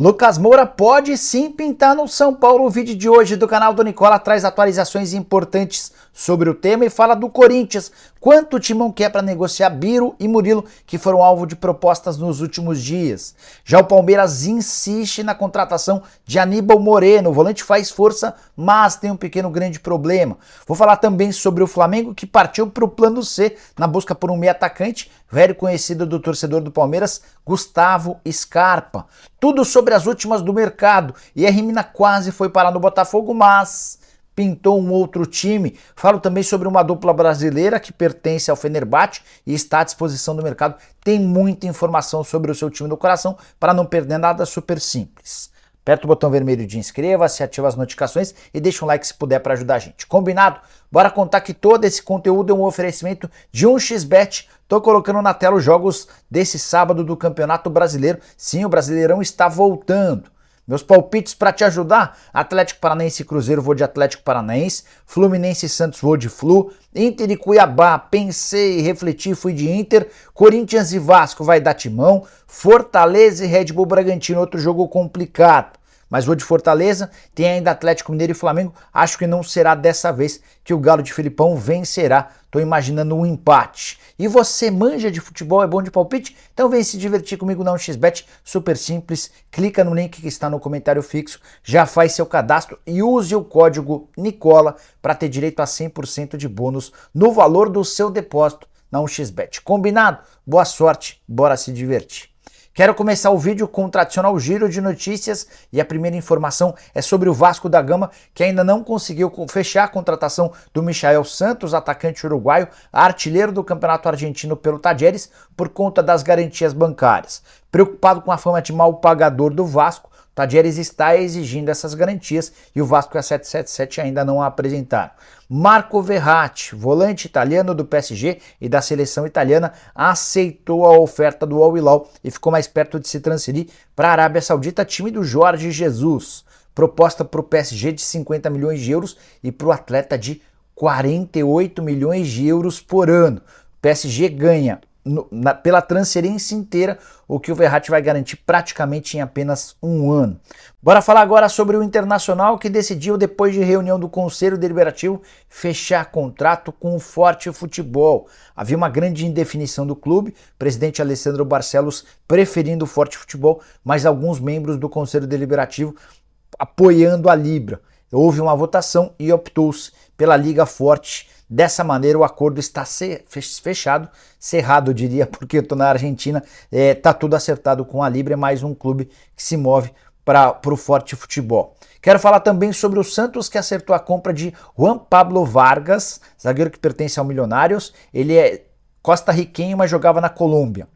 Lucas Moura pode sim pintar no São Paulo. O vídeo de hoje do canal do Nicola traz atualizações importantes sobre o tema e fala do Corinthians. Quanto o Timão quer para negociar Biro e Murilo, que foram alvo de propostas nos últimos dias. Já o Palmeiras insiste na contratação de Aníbal Moreno. O volante faz força, mas tem um grande problema. Vou falar também sobre o Flamengo, que partiu para o plano C na busca por um meio atacante, velho conhecido do torcedor do Palmeiras, Gustavo Scarpa. Tudo sobre as últimas do mercado. E a Mina quase foi parar no Botafogo, mas pintou um outro time. Falo também sobre uma dupla brasileira que pertence ao Fenerbahçe e está à disposição do mercado. Tem muita informação sobre o seu time do coração para não perder nada, super simples. Aperta o botão vermelho de inscreva-se, ativa as notificações e deixa um like se puder para ajudar a gente. Combinado? Bora contar que todo esse conteúdo é um oferecimento de 1xBet. Tô colocando na tela os jogos desse sábado do Campeonato Brasileiro. Sim, o Brasileirão está voltando. Meus palpites para te ajudar: Atlético Paranaense e Cruzeiro, vou de Atlético Paranaense. Fluminense e Santos, vou de Flu. Inter e Cuiabá, pensei, refleti, fui de Inter. Corinthians e Vasco, vai dar Timão. Fortaleza e Red Bull Bragantino, outro jogo complicado. Mas vou de Fortaleza, tem ainda Atlético Mineiro e Flamengo. Acho que não será dessa vez que o Galo de Filipão vencerá. Tô imaginando um empate. E você manja de futebol, é bom de palpite? Então vem se divertir comigo na 1xBet, super simples. Clica no link que está no comentário fixo, já faz seu cadastro e use o código Nicola para ter direito a 100% de bônus no valor do seu depósito na 1xBet. Combinado? Boa sorte, bora se divertir. Quero começar o vídeo com o tradicional giro de notícias e a primeira informação é sobre o Vasco da Gama, que ainda não conseguiu fechar a contratação do Michael Santos, atacante uruguaio, artilheiro do Campeonato Argentino pelo Talleres, por conta das garantias bancárias. Preocupado com a fama de mal pagador do Vasco, o Talleres está exigindo essas garantias e o Vasco e a 777 ainda não a apresentaram. Marco Verratti, volante italiano do PSG e da seleção italiana, aceitou a oferta do Al Hilal e ficou mais perto de se transferir para a Arábia Saudita, time do Jorge Jesus. Proposta para o PSG de 50 milhões de euros e para o atleta de 48 milhões de euros por ano. O PSG ganha pela transferência inteira o que o Verratti vai garantir praticamente em apenas um ano. Bora falar agora sobre o Internacional, que decidiu, depois de reunião do Conselho Deliberativo, fechar contrato com o Forte Futebol. Havia uma grande indefinição do clube, o presidente Alessandro Barcelos preferindo o Forte Futebol, mas alguns membros do Conselho Deliberativo apoiando a Libra. Houve uma votação e optou-se pela Liga Forte. Dessa maneira o acordo está fechado, cerrado eu diria, porque eu estou na Argentina, está tudo acertado com a Libra, é mais um clube que se move para o Forte Futebol. Quero falar também sobre o Santos, que acertou a compra de Juan Pablo Vargas, zagueiro que pertence ao Millonarios. Ele é costarriquenho, mas jogava na Colômbia.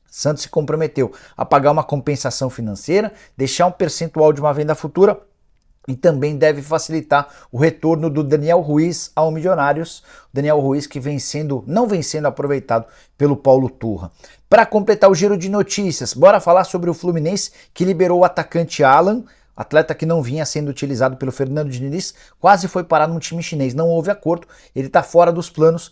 Santos se comprometeu a pagar uma compensação financeira, deixar um percentual de uma venda futura e também deve facilitar o retorno do Daniel Ruiz ao Milionários. Daniel Ruiz que não vem sendo aproveitado pelo Paulo Turra. Para completar o giro de notícias, bora falar sobre o Fluminense, que liberou o atacante Alan, atleta que não vinha sendo utilizado pelo Fernando Diniz, quase foi parar num time chinês. Não houve acordo, ele está fora dos planos.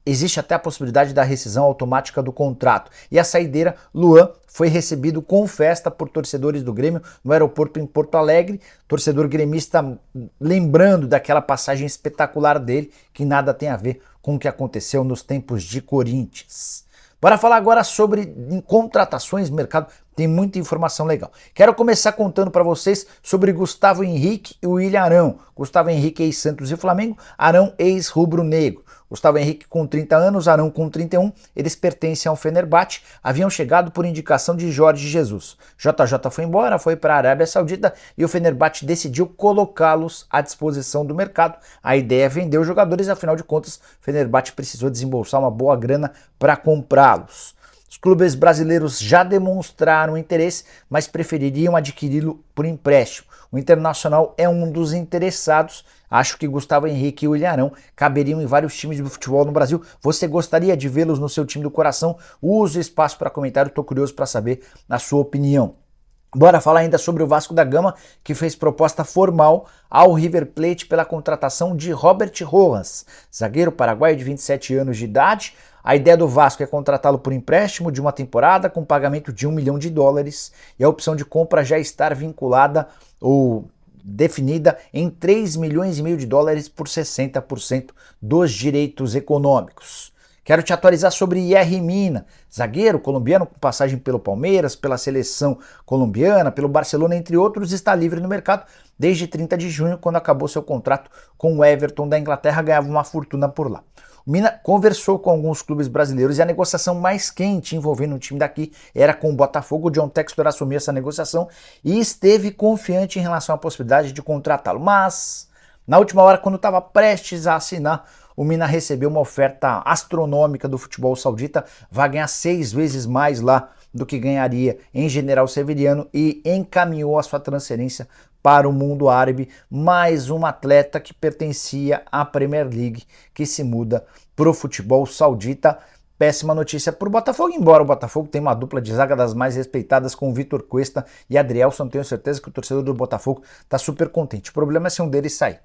Existe até a possibilidade da rescisão automática do contrato. E a saideira, Luan, foi recebido com festa por torcedores do Grêmio no aeroporto em Porto Alegre. Torcedor gremista lembrando daquela passagem espetacular dele, que nada tem a ver com o que aconteceu nos tempos de Corinthians. Bora falar agora sobre contratações, mercado. Tem muita informação legal. Quero começar contando para vocês sobre Gustavo Henrique e o William Arão. Gustavo Henrique, ex-Santos e Flamengo, Arão, ex-rubro-negro. Gustavo Henrique com 30 anos, Arão com 31, eles pertencem ao Fenerbahçe, haviam chegado por indicação de Jorge Jesus. JJ foi embora, foi para a Arábia Saudita e o Fenerbahçe decidiu colocá-los à disposição do mercado. A ideia é vender os jogadores, afinal de contas, o Fenerbahçe precisou desembolsar uma boa grana para comprá-los. Os clubes brasileiros já demonstraram interesse, mas prefeririam adquiri-lo por empréstimo. O Internacional é um dos interessados. Acho que Gustavo Henrique e o Ilharão caberiam em vários times de futebol no Brasil. Você gostaria de vê-los no seu time do coração? Use o espaço para comentário, estou curioso para saber a sua opinião. Bora falar ainda sobre o Vasco da Gama, que fez proposta formal ao River Plate pela contratação de Robert Rojas, zagueiro paraguaio de 27 anos de idade. A ideia do Vasco é contratá-lo por empréstimo de uma temporada com pagamento de US$ 1 milhão e a opção de compra já estar vinculada ou definida em US$ 3,5 milhões por 60% dos direitos econômicos. Quero te atualizar sobre Yerry Mina, zagueiro colombiano com passagem pelo Palmeiras, pela seleção colombiana, pelo Barcelona, entre outros, está livre no mercado desde 30 de junho, quando acabou seu contrato com o Everton da Inglaterra, ganhava uma fortuna por lá. O Mina conversou com alguns clubes brasileiros e a negociação mais quente envolvendo um time daqui era com o Botafogo. O John Textor assumiu essa negociação e esteve confiante em relação à possibilidade de contratá-lo. Mas, na última hora, quando estava prestes a assinar, o Mina recebeu uma oferta astronômica do futebol saudita, vai ganhar 6 vezes mais lá do que ganharia em General Severiano e encaminhou a sua transferência para o mundo árabe, mais um atleta que pertencia à Premier League que se muda para o futebol saudita. Péssima notícia para o Botafogo, embora o Botafogo tenha uma dupla de zaga das mais respeitadas com o Vitor Cuesta e Adrielson. Tenho certeza que o torcedor do Botafogo está super contente. O problema é se um deles sair.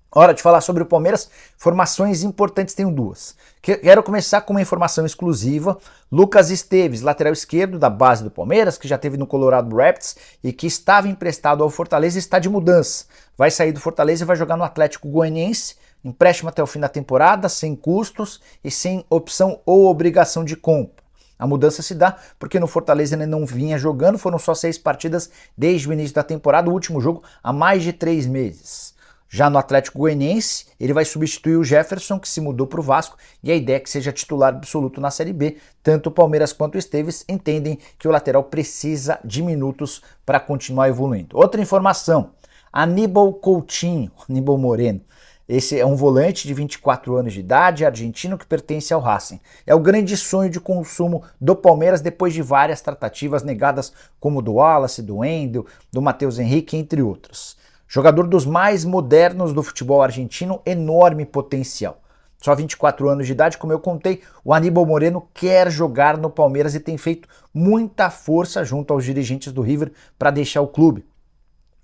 Hora de falar sobre o Palmeiras, informações importantes, tenho duas. Quero começar com uma informação exclusiva. Lucas Esteves, lateral esquerdo da base do Palmeiras, que já esteve no Colorado Rapids e que estava emprestado ao Fortaleza, está de mudança. Vai sair do Fortaleza e vai jogar no Atlético Goianiense, empréstimo até o fim da temporada, sem custos e sem opção ou obrigação de compra. A mudança se dá porque no Fortaleza ele não vinha jogando, foram só 6 partidas desde o início da temporada, o último jogo há mais de 3 meses. Já no Atlético Goianiense, ele vai substituir o Jefferson, que se mudou para o Vasco, e a ideia é que seja titular absoluto na Série B. Tanto o Palmeiras quanto o Esteves entendem que o lateral precisa de minutos para continuar evoluindo. Outra informação, Aníbal Coutinho, Aníbal Moreno. Esse é um volante de 24 anos de idade, argentino, que pertence ao Racing. É o grande sonho de consumo do Palmeiras depois de várias tratativas negadas, como do Wallace, do Wendel, do Matheus Henrique, entre outros. Jogador dos mais modernos do futebol argentino, enorme potencial. Só 24 anos de idade, como eu contei, o Aníbal Moreno quer jogar no Palmeiras e tem feito muita força junto aos dirigentes do River para deixar o clube.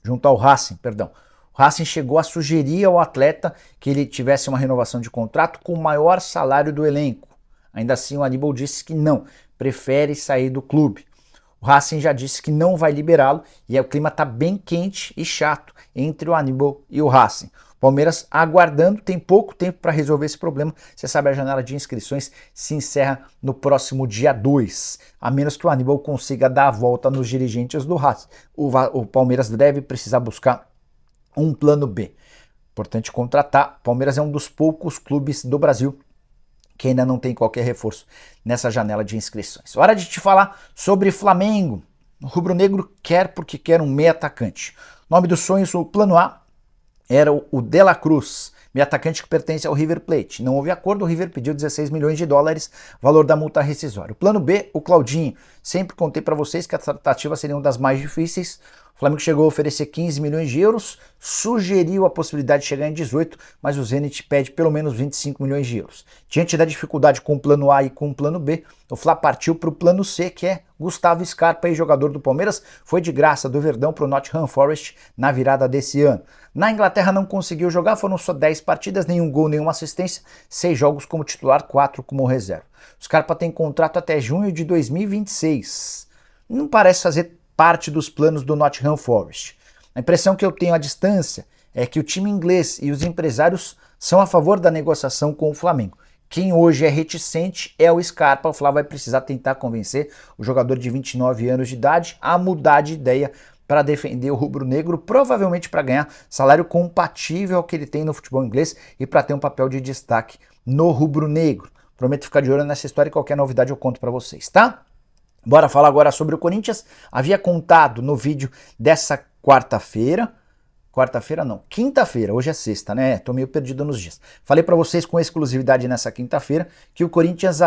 Junto ao Racing, perdão. O Racing chegou a sugerir ao atleta que ele tivesse uma renovação de contrato com o maior salário do elenco. Ainda assim, o Aníbal disse que não, prefere sair do clube. O Racing já disse que não vai liberá-lo e o clima está bem quente e chato entre o Aníbal e o Racing. O Palmeiras aguardando, tem pouco tempo para resolver esse problema. Você sabe, a janela de inscrições se encerra no próximo dia 2, a menos que o Aníbal consiga dar a volta nos dirigentes do Racing. O Palmeiras deve precisar buscar um plano B. Importante contratar. O Palmeiras é um dos poucos clubes do Brasil que ainda não tem qualquer reforço nessa janela de inscrições. Hora de te falar sobre Flamengo. O rubro-negro quer porque quer um meia atacante. O nome dos sonhos, o plano A, era o De La Cruz, meia atacante que pertence ao River Plate. Não houve acordo, o River pediu US$ 16 milhões, valor da multa rescisória. O plano B, o Claudinho. Sempre contei para vocês que a tratativa seria uma das mais difíceis. O Flamengo chegou a oferecer €15 milhões, sugeriu a possibilidade de chegar em 18, mas o Zenit pede pelo menos €25 milhões. Diante da dificuldade com o plano A e com o plano B, o Fla partiu para o plano C, que é Gustavo Scarpa, ex-jogador do Palmeiras, foi de graça do Verdão para o Nottingham Forest na virada desse ano. Na Inglaterra não conseguiu jogar, foram só 10 partidas, nenhum gol, nenhuma assistência, 6 jogos como titular, 4 como reserva. O Scarpa tem contrato até junho de 2026. Não parece fazer parte dos planos do Nottingham Forest. A impressão que eu tenho à distância é que o time inglês e os empresários são a favor da negociação com o Flamengo. Quem hoje é reticente é o Scarpa. O Fla vai precisar tentar convencer o jogador de 29 anos de idade a mudar de ideia para defender o rubro-negro, provavelmente para ganhar salário compatível ao que ele tem no futebol inglês e para ter um papel de destaque no rubro-negro. Prometo ficar de olho nessa história e qualquer novidade eu conto para vocês, tá? Bora falar agora sobre o Corinthians. Havia contado no vídeo dessa quinta-feira, hoje é sexta, né? Tô meio perdido nos dias. Falei para vocês com exclusividade nessa quinta-feira que o Corinthians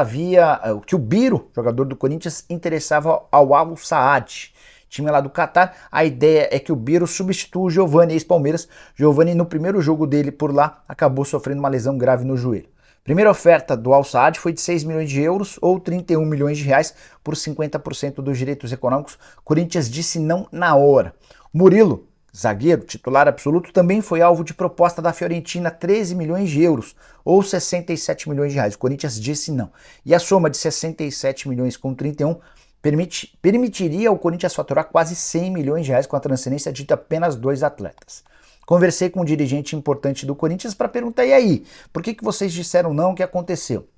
que o Biro, jogador do Corinthians, interessava ao Al Saad, time lá do Catar. A ideia é que o Biro substitua o Giovani, ex-Palmeiras. Giovani, no primeiro jogo dele por lá, acabou sofrendo uma lesão grave no joelho. Primeira oferta do Al Saad foi de €6 milhões ou R$31 milhões por 50% dos direitos econômicos. Corinthians disse não na hora. Murilo, zagueiro, titular absoluto, também foi alvo de proposta da Fiorentina, 13 milhões de euros, ou 67 milhões de reais. O Corinthians disse não. E a soma de 67 milhões com 31 permitiria ao Corinthians faturar quase 100 milhões de reais com a transferência de apenas 2 atletas. Conversei com um dirigente importante do Corinthians para perguntar, e aí, por que vocês disseram não, o que aconteceu?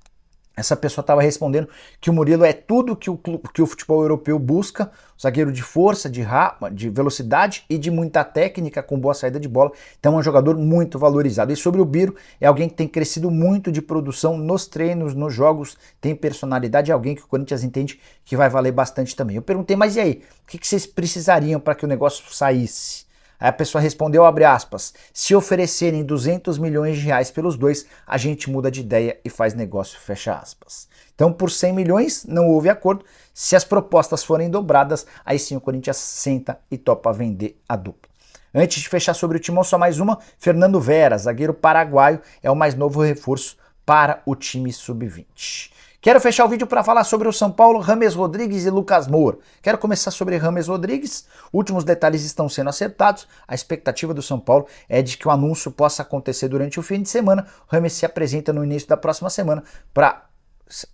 Essa pessoa estava respondendo que o Murilo é tudo que o futebol europeu busca, zagueiro de força, de velocidade e de muita técnica, com boa saída de bola, então é um jogador muito valorizado. E sobre o Biro, é alguém que tem crescido muito de produção nos treinos, nos jogos, tem personalidade, é alguém que o Corinthians entende que vai valer bastante também. Eu perguntei, mas e aí, o que vocês precisariam para que o negócio saísse? Aí a pessoa respondeu, abre aspas, se oferecerem 200 milhões de reais pelos dois, a gente muda de ideia e faz negócio, fecha aspas. Então por 100 milhões não houve acordo, se as propostas forem dobradas, aí sim o Corinthians senta e topa vender a dupla. Antes de fechar sobre o Timão, só mais uma, Fernando Vera, zagueiro paraguaio, é o mais novo reforço para o time sub-20. Quero fechar o vídeo para falar sobre o São Paulo, James Rodrigues e Lucas Moura. Quero começar sobre James Rodrigues. Últimos detalhes estão sendo acertados. A expectativa do São Paulo é de que o anúncio possa acontecer durante o fim de semana. O James se apresenta no início da próxima semana para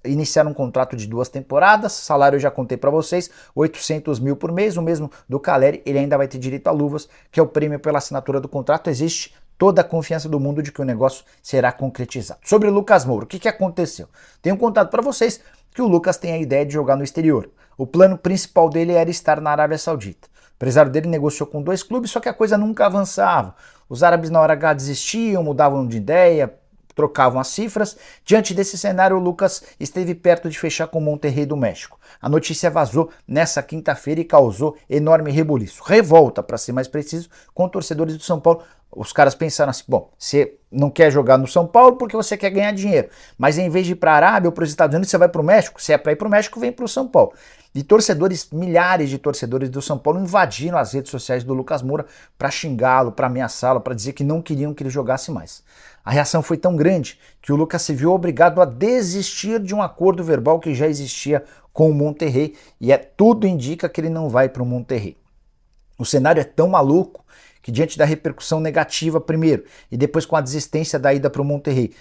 iniciar um contrato de 2 temporadas. Salário eu já contei para vocês, 800 mil por mês, o mesmo do Caleri. Ele ainda vai ter direito a luvas, que é o prêmio pela assinatura do contrato. Existe toda a confiança do mundo de que o negócio será concretizado. Sobre o Lucas Moura, o que aconteceu? Tenho contado para vocês que o Lucas tem a ideia de jogar no exterior. O plano principal dele era estar na Arábia Saudita. O empresário dele negociou com 2 clubes, só que a coisa nunca avançava. Os árabes na hora H desistiam, mudavam de ideia, trocavam as cifras. Diante desse cenário, o Lucas esteve perto de fechar com o Monterrey do México. A notícia vazou nessa quinta-feira e causou enorme rebuliço. Revolta, para ser mais preciso, com torcedores do São Paulo. Os caras pensaram assim, bom, você não quer jogar no São Paulo porque você quer ganhar dinheiro, mas em vez de ir para a Arábia ou para os Estados Unidos, você vai para o México. Se é para ir para o México, vem para o São Paulo. E torcedores, milhares de torcedores do São Paulo invadiram as redes sociais do Lucas Moura para xingá-lo, para ameaçá-lo, para dizer que não queriam que ele jogasse mais. A reação foi tão grande que o Lucas se viu obrigado a desistir de um acordo verbal que já existia com o Monterrey, e tudo indica que ele não vai para o Monterrey. O cenário é tão maluco que, diante da repercussão negativa primeiro e depois com a desistência da ida para o Monterrey,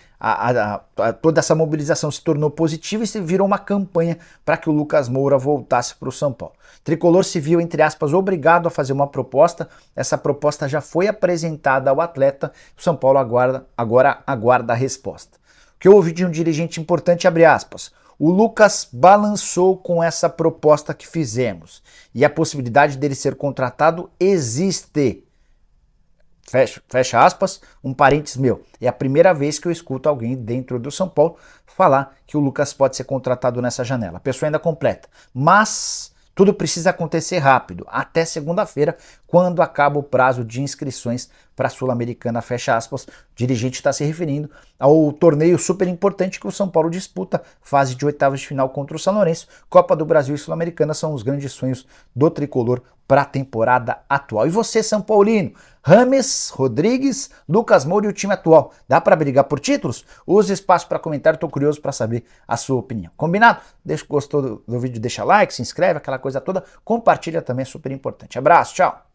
toda essa mobilização se tornou positiva e se virou uma campanha para que o Lucas Moura voltasse para o São Paulo. O tricolor se viu, entre aspas, obrigado a fazer uma proposta. Essa proposta já foi apresentada ao atleta. O São Paulo agora aguarda a resposta. O que eu ouvi de um dirigente importante, abre aspas, o Lucas balançou com essa proposta que fizemos e a possibilidade dele ser contratado existe. Fecha aspas, um parênteses meu. É a primeira vez que eu escuto alguém dentro do São Paulo falar que o Lucas pode ser contratado nessa janela. A pessoa ainda completa. Mas tudo precisa acontecer rápido, até segunda-feira, quando acaba o prazo de inscrições para a Sul-Americana, fecha aspas. O dirigente está se referindo ao torneio super importante que o São Paulo disputa, fase de oitavas de final contra o São Lourenço. Copa do Brasil e Sul-Americana são os grandes sonhos do tricolor para a temporada atual. E você, São Paulino? James Rodrigues, Lucas Moura e o time atual. Dá para brigar por títulos? Use espaço para comentário, estou curioso para saber a sua opinião. Combinado? Gostou do vídeo, deixa like, se inscreve, aquela coisa toda. Compartilha também, é super importante. Abraço, tchau!